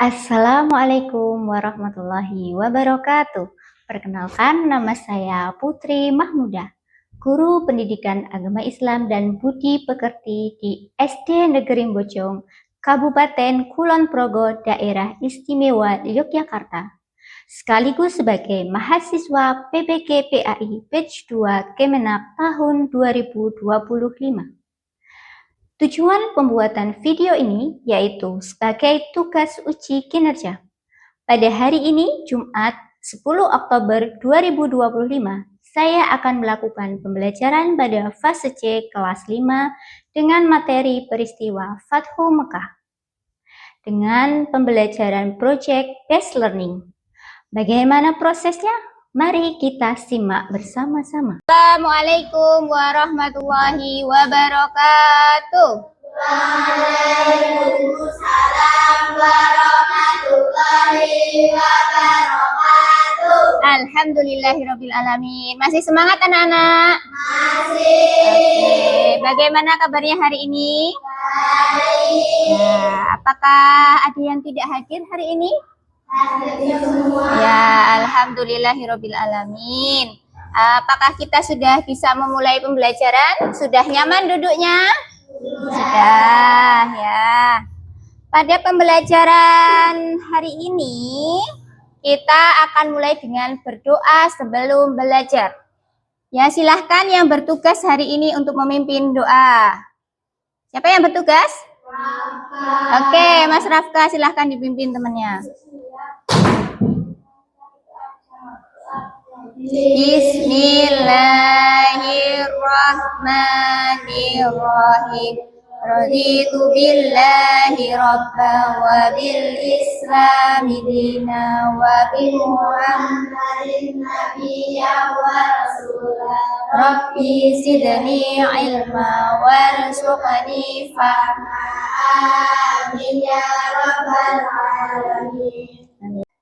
Assalamualaikum warahmatullahi wabarakatuh. Perkenalkan, nama saya Putri Mahmudah, guru pendidikan agama Islam dan budi pekerti di SD Negeri Bojong, Kabupaten Kulon Progo, Daerah Istimewa Yogyakarta, sekaligus sebagai mahasiswa PPK PAI Batch 2 Kemenak tahun 2025. Tujuan pembuatan video ini yaitu sebagai tugas uji kinerja. Pada hari ini, Jumat 10 Oktober 2025, saya akan melakukan pembelajaran pada fase C kelas 5 dengan materi peristiwa Fathu Mekah dengan pembelajaran project based learning. Bagaimana prosesnya? Mari kita simak bersama-sama. Assalamualaikum warahmatullahi wabarakatuh. Waalaikumsalam warahmatullahi wabarakatuh. Alhamdulillahirabbil alamin. Masih semangat anak-anak? Masih. Oke, bagaimana kabarnya hari ini? Baik. Ya, apakah ada yang tidak hadir hari ini? Hadir semua. Ya, alhamdulillahirabbil alamin. Apakah kita sudah bisa memulai pembelajaran? Sudah nyaman duduknya? Sudah, ya. Pada pembelajaran hari ini, kita akan mulai dengan berdoa sebelum belajar. Ya, silahkan yang bertugas hari ini untuk memimpin doa. Siapa yang bertugas? Rafka. Oke, Mas Rafka, silahkan dipimpin temannya. Bismillahirrahmanirrahim. Raditu billahi rabban wa bil islami dina wa bi Muhammadin nabiyyan wa rasulah. Rabbi zidni ilma warzuqni fahma. Amin ya rabbal alamin.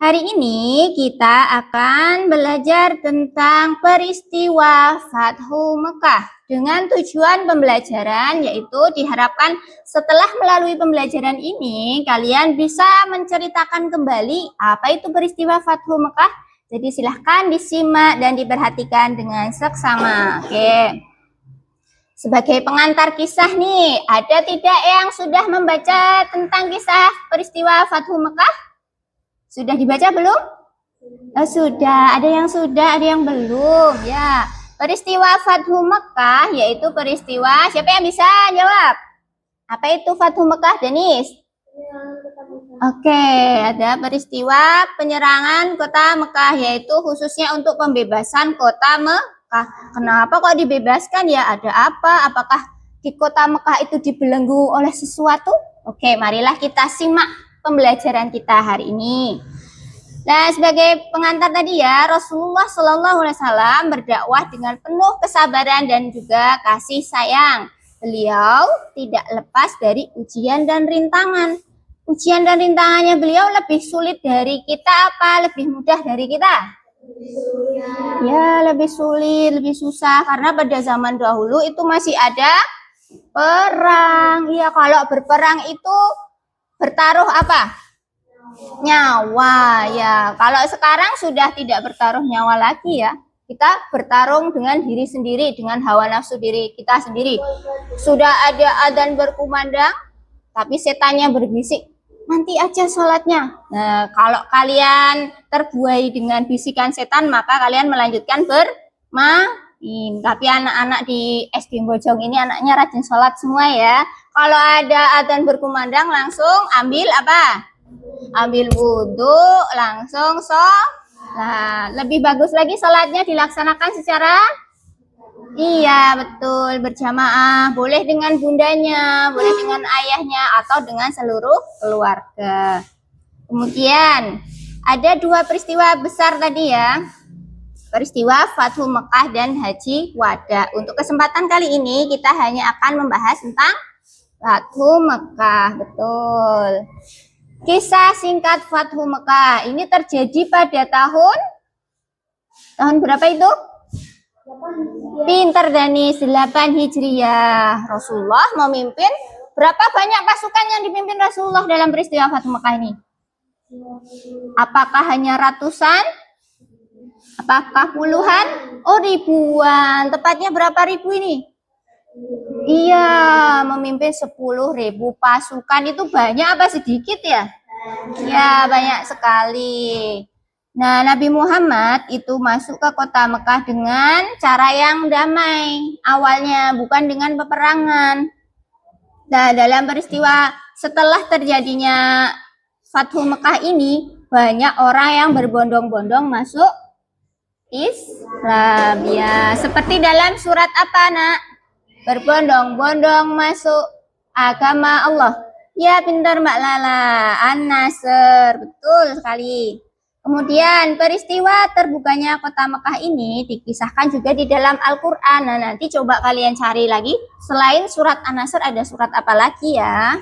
Hari ini kita akan belajar tentang peristiwa Fathu Mekah dengan tujuan pembelajaran yaitu diharapkan setelah melalui pembelajaran ini kalian bisa menceritakan kembali apa itu peristiwa Fathu Mekah. Jadi silahkan disimak dan diperhatikan dengan seksama. Oke. Sebagai pengantar kisah nih, ada tidak yang sudah membaca tentang kisah peristiwa Fathu Mekah? Sudah dibaca belum? Sudah, ada yang sudah, ada yang belum. Ya, peristiwa Fathu Mekah yaitu peristiwa, siapa yang bisa jawab? Apa itu Fathu Mekah, Denis? Oke, ada peristiwa penyerangan kota Mekah yaitu khususnya untuk pembebasan kota Mekah. Kenapa kok dibebaskan ya? Ada apa? Apakah di kota Mekah itu dibelenggu oleh sesuatu? Oke, marilah kita simak pembelajaran kita hari ini. Nah, sebagai pengantar tadi ya, Rasulullah Shallallahu Alaihi Wasallam berdakwah dengan penuh kesabaran dan juga kasih sayang. Beliau tidak lepas dari ujian dan rintangan. Ujian dan rintangannya beliau lebih sulit dari kita apa? Lebih mudah dari kita? Ya, lebih sulit, lebih susah. Karena pada zaman dahulu itu masih ada perang. Ya, kalau berperang itu bertaruh apa? Nyawa. Ya, kalau sekarang sudah tidak bertaruh nyawa lagi ya. Kita bertarung dengan diri sendiri, dengan hawa nafsu diri kita sendiri. Sudah ada adzan berkumandang, tapi setannya berbisik, nanti aja sholatnya. Nah, kalau kalian terbuai dengan bisikan setan, maka kalian melanjutkan bermain. Tapi anak-anak di SD Bojong ini anaknya rajin sholat semua ya. Kalau ada adzan berkumandang langsung ambil apa? Ambil wudhu, langsung sholat. Nah, lebih bagus lagi sholatnya dilaksanakan secara betul, berjamaah. Boleh dengan bundanya, boleh dengan ayahnya, atau dengan seluruh keluarga. Kemudian, ada dua peristiwa besar tadi ya. Peristiwa Fathu Mekah dan Haji Wada. Untuk kesempatan kali ini, kita hanya akan membahas tentang Fathu Mekah. Betul. Kisah singkat Fathu Mekah ini terjadi pada tahun berapa itu? Pinter Danis, 8 Hijriyah. Rasulullah memimpin berapa banyak pasukan yang dipimpin Rasulullah dalam peristiwa Fathu Mekah ini? Apakah hanya ratusan? Apakah puluhan? Oh, ribuan. Tepatnya berapa ribu ini? Iya, memimpin 10.000 pasukan itu banyak apa sedikit ya? Ya, banyak sekali. Nah, Nabi Muhammad itu masuk ke kota Mekah dengan cara yang damai. Awalnya bukan dengan peperangan. Nah, dalam peristiwa setelah terjadinya Fathu Mekah ini, banyak orang yang berbondong-bondong masuk Islam. Ya, seperti dalam surat apa, Nak? Berbondong-bondong masuk agama Allah. Ya, pintar Mbak Lala. An-Nasr, betul sekali. Kemudian peristiwa terbukanya kota Mekah ini dikisahkan juga di dalam Al-Quran. Nah, nanti coba kalian cari lagi. Selain surat An-Nasr ada surat apa lagi ya?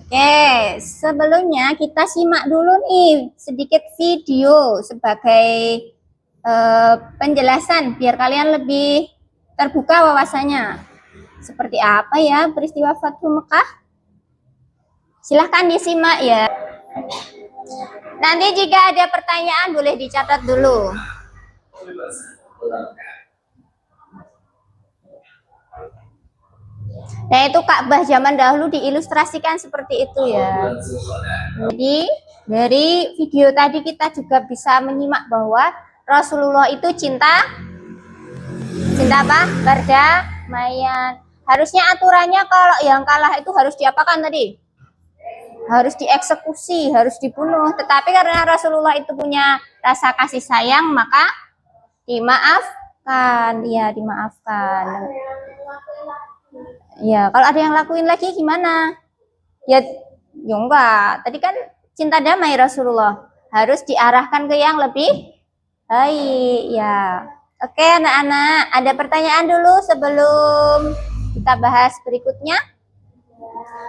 Oke, sebelumnya kita simak dulu nih sedikit video sebagai penjelasan biar kalian lebih terbuka wawasannya. Seperti apa ya peristiwa Fathu Mekah? Silahkan disimak ya. Nanti jika ada pertanyaan boleh dicatat dulu. Nah, itu Ka'bah zaman dahulu diilustrasikan seperti itu ya. Jadi dari video tadi kita juga bisa menyimak bahwa Rasulullah itu cinta apa? Perdamaian. Harusnya aturannya kalau yang kalah itu harus diapakan tadi? Harus dieksekusi, harus dibunuh. Tetapi karena Rasulullah itu punya rasa kasih sayang, maka dimaafkan. Ya, dimaafkan. Ya, kalau ada yang lakuin lagi gimana? Ya enggak. Tadi kan cinta damai Rasulullah. Harus diarahkan ke yang lebih baik. Ya. Oke, anak-anak. Ada pertanyaan dulu sebelum kita bahas berikutnya?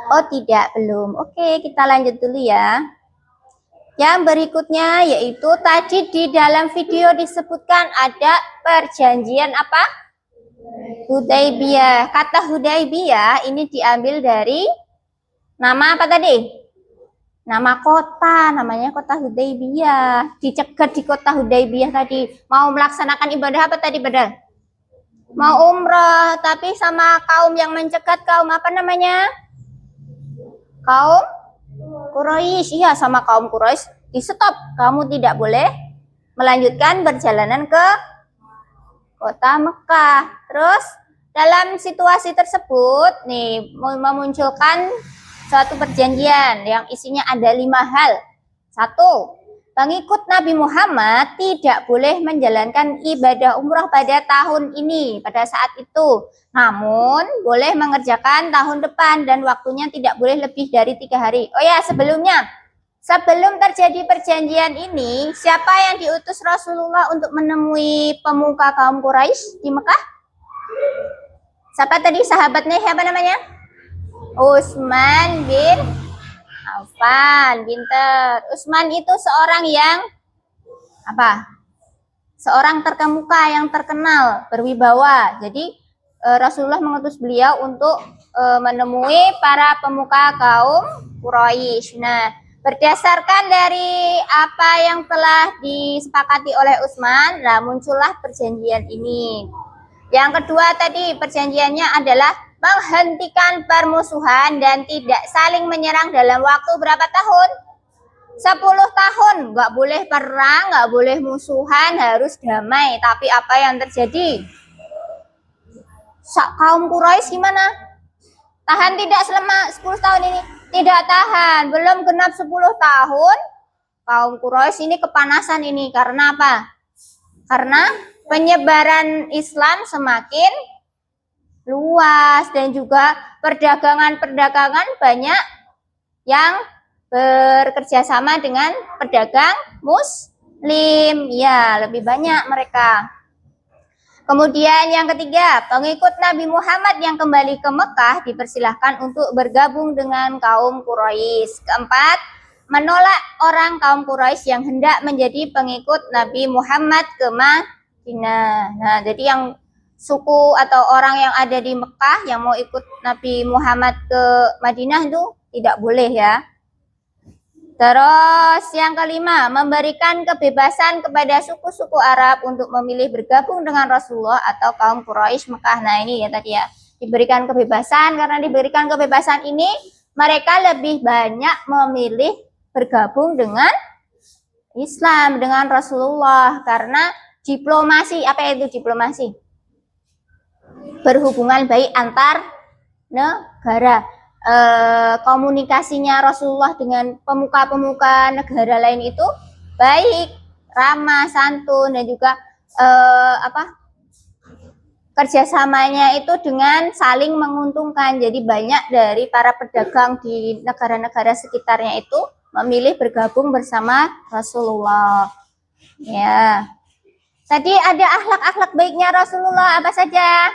Oh, tidak, belum. Oke, kita lanjut dulu ya. Yang berikutnya yaitu tadi di dalam video disebutkan ada perjanjian apa? Hudaibiyah. Kata Hudaibiyah ini diambil dari nama apa tadi? Nama kota, namanya kota Hudaibiyah. Dicegat di kota Hudaibiyah tadi. Mau melaksanakan ibadah apa tadi, Badal? Mau umrah, tapi sama kaum yang mencegat, kaum apa namanya? Kaum Quraisy. Iya, sama kaum Quraisy di stop. Kamu tidak boleh melanjutkan perjalanan ke kota Mekah. Terus dalam situasi tersebut nih memunculkan suatu perjanjian yang isinya ada 5 hal. 1. Pengikut Nabi Muhammad tidak boleh menjalankan ibadah umrah pada tahun ini, pada saat itu. Namun boleh mengerjakan tahun depan dan waktunya tidak boleh lebih dari 3 hari. Oh ya, sebelum terjadi perjanjian ini, siapa yang diutus Rasulullah untuk menemui pemuka kaum Quraisy di Mekah? Siapa tadi sahabatnya? Siapa namanya? Utsman bin Affan. Pinter. Utsman itu seorang yang apa? Seorang terkemuka, yang terkenal, berwibawa. Jadi Rasulullah mengutus beliau untuk menemui para pemuka kaum Quraisy. Nah, berdasarkan dari apa yang telah disepakati oleh Utsman, nah muncullah perjanjian ini. Yang kedua tadi perjanjiannya adalah menghentikan permusuhan dan tidak saling menyerang dalam waktu berapa tahun? 10 tahun. Nggak boleh perang, nggak boleh musuhan, harus damai. Tapi apa yang terjadi? Kaum Quraisy gimana? Tahan tidak selama 10 tahun ini? Tidak tahan, belum genap 10 tahun, kaum Quraisy ini kepanasan ini. Karena apa? Karena penyebaran Islam semakin luas dan juga perdagangan banyak yang bekerja sama dengan pedagang Muslim. Ya, lebih banyak mereka. Kemudian yang ketiga, pengikut Nabi Muhammad yang kembali ke Mekah dipersilahkan untuk bergabung dengan kaum Quraisy. Keempat, menolak orang kaum Quraisy yang hendak menjadi pengikut Nabi Muhammad ke Madinah. Nah, jadi yang suku atau orang yang ada di Mekah yang mau ikut Nabi Muhammad ke Madinah itu tidak boleh ya. Terus yang kelima, memberikan kebebasan kepada suku-suku Arab untuk memilih bergabung dengan Rasulullah atau kaum Quraisy Mekah. Nah ini ya tadi ya, diberikan kebebasan. Karena diberikan kebebasan ini, mereka lebih banyak memilih bergabung dengan Islam, dengan Rasulullah. Karena diplomasi, apa itu diplomasi? Berhubungan baik antar negara. Komunikasinya Rasulullah dengan pemuka-pemuka negara lain itu baik, ramah, santun, dan juga kerjasamanya itu dengan saling menguntungkan. Jadi banyak dari para pedagang di negara-negara sekitarnya itu memilih bergabung bersama Rasulullah. Ya, tadi ada akhlak-akhlak baiknya Rasulullah apa saja?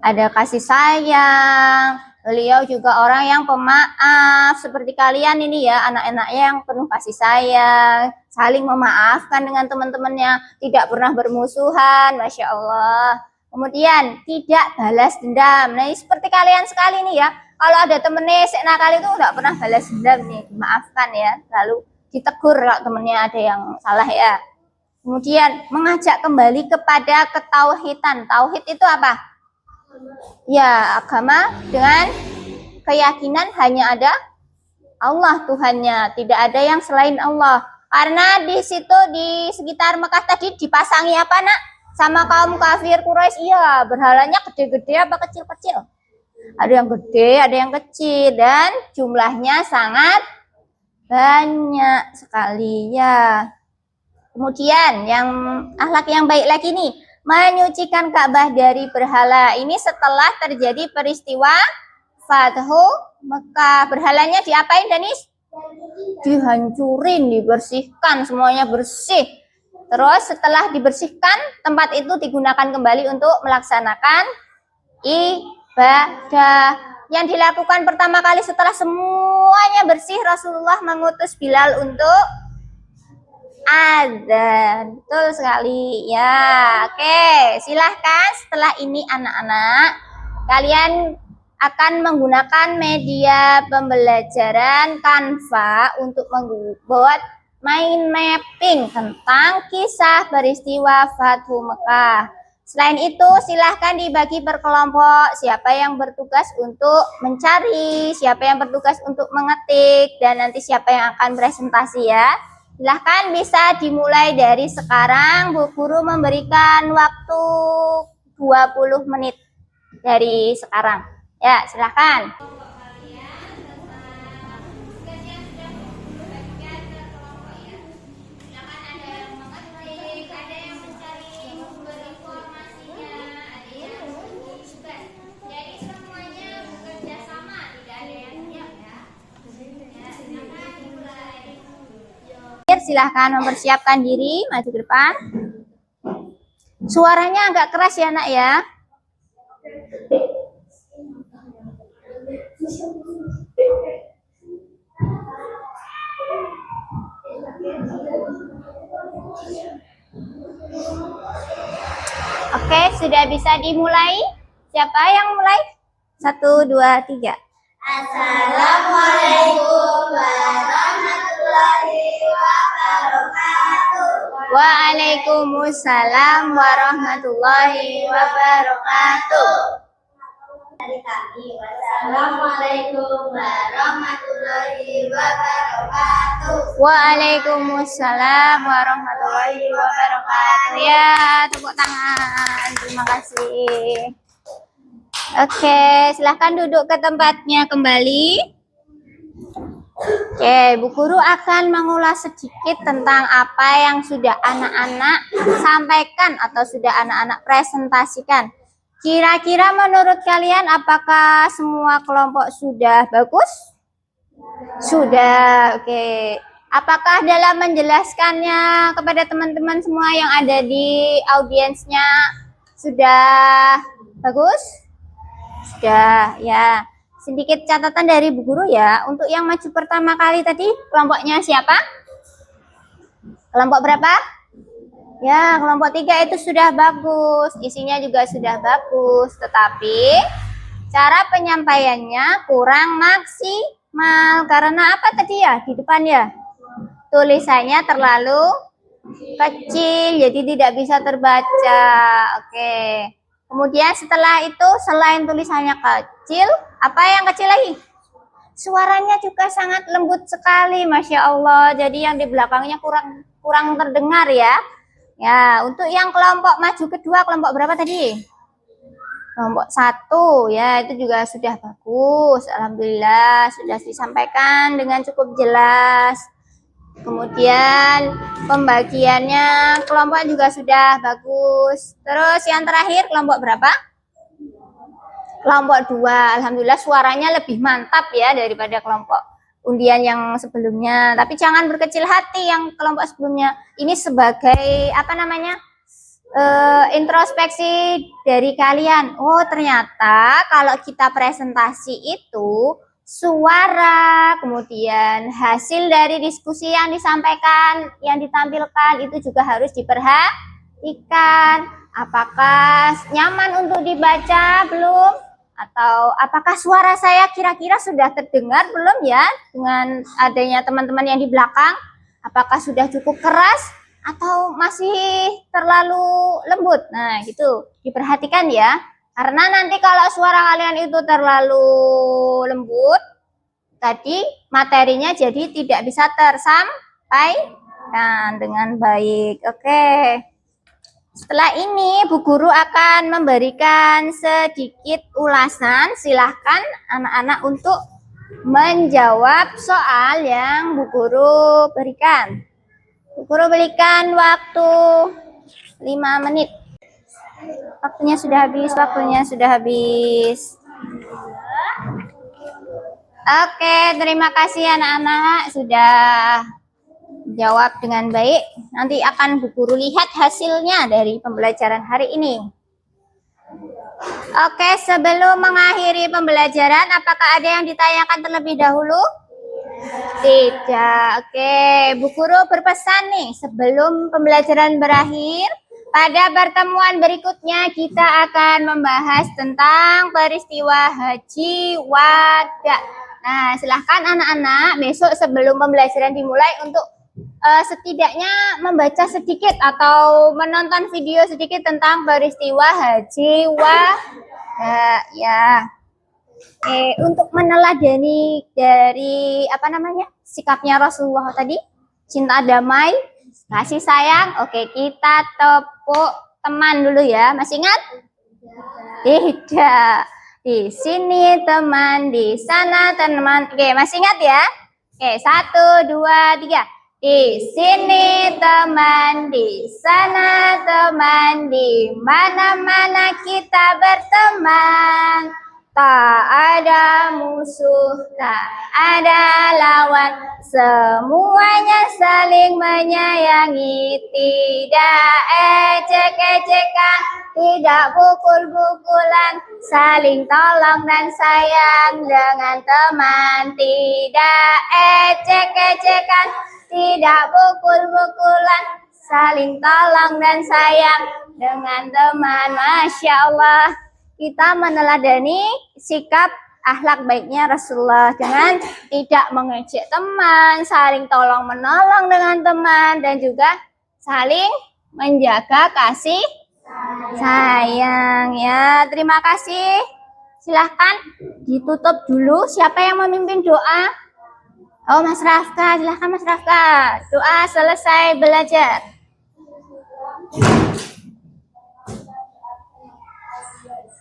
Ada kasih sayang. Beliau juga orang yang pemaaf, seperti kalian ini ya, anak-anaknya yang penuh kasih sayang, saling memaafkan dengan teman-temannya, tidak pernah bermusuhan, Masya Allah. Kemudian tidak balas dendam. Nah, seperti kalian sekali nih ya, kalau ada temennya nakal itu nggak pernah balas dendam nih, dimaafkan ya, lalu ditegur kalau temennya ada yang salah ya. Kemudian mengajak kembali kepada ketauhidan. Tauhid itu apa? Ya, agama dengan keyakinan hanya ada Allah Tuhannya, tidak ada yang selain Allah. Karena di situ di sekitar Mekah tadi dipasangi apa nak? Sama kaum kafir Quraisy, iya, berhalanya gede-gede apa kecil-kecil? Ada yang gede, ada yang kecil, dan jumlahnya sangat banyak sekali ya. Kemudian yang akhlak yang baik lagi nih, menyucikan Ka'bah dari berhala. Ini setelah terjadi peristiwa Fathu Mekah. Berhalanya diapain, Danis? Dihancurin, dibersihkan, semuanya bersih. Terus setelah dibersihkan, tempat itu digunakan kembali untuk melaksanakan ibadah. Yang dilakukan pertama kali setelah semuanya bersih, Rasulullah mengutus Bilal untuk adzan. Betul sekali ya. Oke, silahkan setelah ini anak-anak kalian akan menggunakan media pembelajaran Canva untuk membuat mind mapping tentang kisah peristiwa Fathu Mekah. Selain itu silahkan dibagi per kelompok, siapa yang bertugas untuk mencari, siapa yang bertugas untuk mengetik, dan nanti siapa yang akan presentasi ya. Silahkan bisa dimulai dari sekarang. Bu Guru memberikan waktu 20 menit dari sekarang. Ya, silahkan. Silahkan mempersiapkan diri, maju ke depan. Suaranya agak keras ya nak ya. Oke, sudah bisa dimulai. Siapa yang mulai? 1, 2, 3. Assalamualaikum warahmatullahi wabarakatuh. Waalaikumsalam warahmatullahi wabarakatuh. Dari kami, wassalamualaikum warahmatullahi wabarakatuh. Waalaikumsalam warahmatullahi wabarakatuh. Ya, tepuk tangan. Terima kasih. Oke, silahkan duduk ke tempatnya kembali. Oke, Bu Guru akan mengulas sedikit tentang apa yang sudah anak-anak sampaikan atau sudah anak-anak presentasikan. Kira-kira menurut kalian apakah semua kelompok sudah bagus? Sudah, oke. Apakah dalam menjelaskannya kepada teman-teman semua yang ada di audiensnya sudah bagus? Sudah, ya. Sedikit catatan dari Bu Guru ya. Untuk yang maju pertama kali tadi, kelompoknya siapa? Kelompok berapa? Ya, kelompok 3 itu sudah bagus. Isinya juga sudah bagus. Tetapi cara penyampaiannya kurang maksimal. mal. Karena apa tadi ya di depan ya? Tulisannya terlalu kecil, jadi tidak bisa terbaca. Oke. Kemudian setelah itu, selain tulisannya kecil, apa yang kecil lagi? Suaranya juga sangat lembut sekali, Masya Allah. Jadi yang di belakangnya kurang terdengar ya. Ya, untuk yang kelompok maju kedua, kelompok berapa tadi? Kelompok 1 ya, itu juga sudah bagus. Alhamdulillah sudah disampaikan dengan cukup jelas. Kemudian pembagiannya kelompok juga sudah bagus. Terus yang terakhir kelompok berapa? Kelompok 2. Alhamdulillah suaranya lebih mantap ya daripada kelompok undian yang sebelumnya. Tapi jangan berkecil hati yang kelompok sebelumnya. Ini sebagai apa namanya? Introspeksi dari kalian. Oh, ternyata kalau kita presentasi itu suara, kemudian hasil dari diskusi yang disampaikan, yang ditampilkan itu juga harus diperhatikan. Apakah nyaman untuk dibaca belum? Atau apakah suara saya kira-kira sudah terdengar belum ya dengan adanya teman-teman yang di belakang? Apakah sudah cukup keras atau masih terlalu lembut? Nah, gitu. Diperhatikan ya. Karena nanti kalau suara kalian itu terlalu lembut, tadi materinya jadi tidak bisa tersampaikan dengan baik. Oke. Setelah ini Bu Guru akan memberikan sedikit ulasan. Silahkan anak-anak untuk menjawab soal yang Bu Guru berikan. Bu Guru berikan waktu 5 menit. Waktunya sudah habis. Oke, terima kasih anak-anak sudah jawab dengan baik. Nanti akan Bu Guru lihat hasilnya dari pembelajaran hari ini. Oke, sebelum mengakhiri pembelajaran, apakah ada yang ditanyakan terlebih dahulu? Tidak. Oke, Bu Guru berpesan nih, sebelum pembelajaran berakhir, pada pertemuan berikutnya kita akan membahas tentang peristiwa Haji Wada. Nah, silahkan anak-anak besok sebelum pembelajaran dimulai untuk setidaknya membaca sedikit atau menonton video sedikit tentang peristiwa Haji Wada ya. Untuk meneladani dari apa namanya sikapnya Rasulullah tadi, cinta damai, kasih sayang. Oke, kita tepuk teman dulu ya. Masih ingat? Tidak. Di sini teman, di sana teman. Oke, masih ingat ya? Oke, 1, 2, 3. Di sini teman, di sana teman, di mana-mana kita berteman. Tak ada musuh, tak ada lawan, semuanya saling menyayangi. Tidak ejek-ejekan, tidak pukul-pukulan, saling tolong dan sayang dengan teman. Tidak ejek-ejekan, tidak pukul-pukulan, saling tolong dan sayang dengan teman. Masya Allah. Kita meneladani sikap akhlak baiknya Rasulullah dengan tidak mengejek teman, saling tolong menolong dengan teman, dan juga saling menjaga kasih sayang ya. Terima kasih. Silahkan ditutup dulu. Siapa yang memimpin doa? Oh, Mas Rafka. Silahkan Mas Rafka. Doa selesai belajar.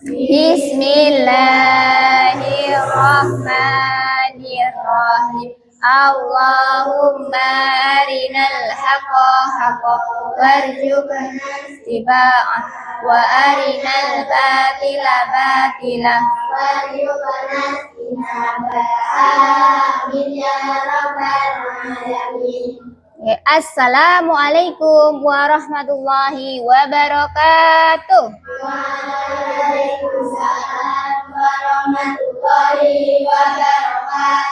Bismillahirrahmanirrahim. Allahumma arinal haqqa haqqa warzuqna ittiba'ah wa arinal batila batila warzuqna ijtinabah. Amin ya rabbal alamin. Assalamualaikum warahmatullahi wabarakatuh. Waalaikumsalam warahmatullahi wabarakatuh.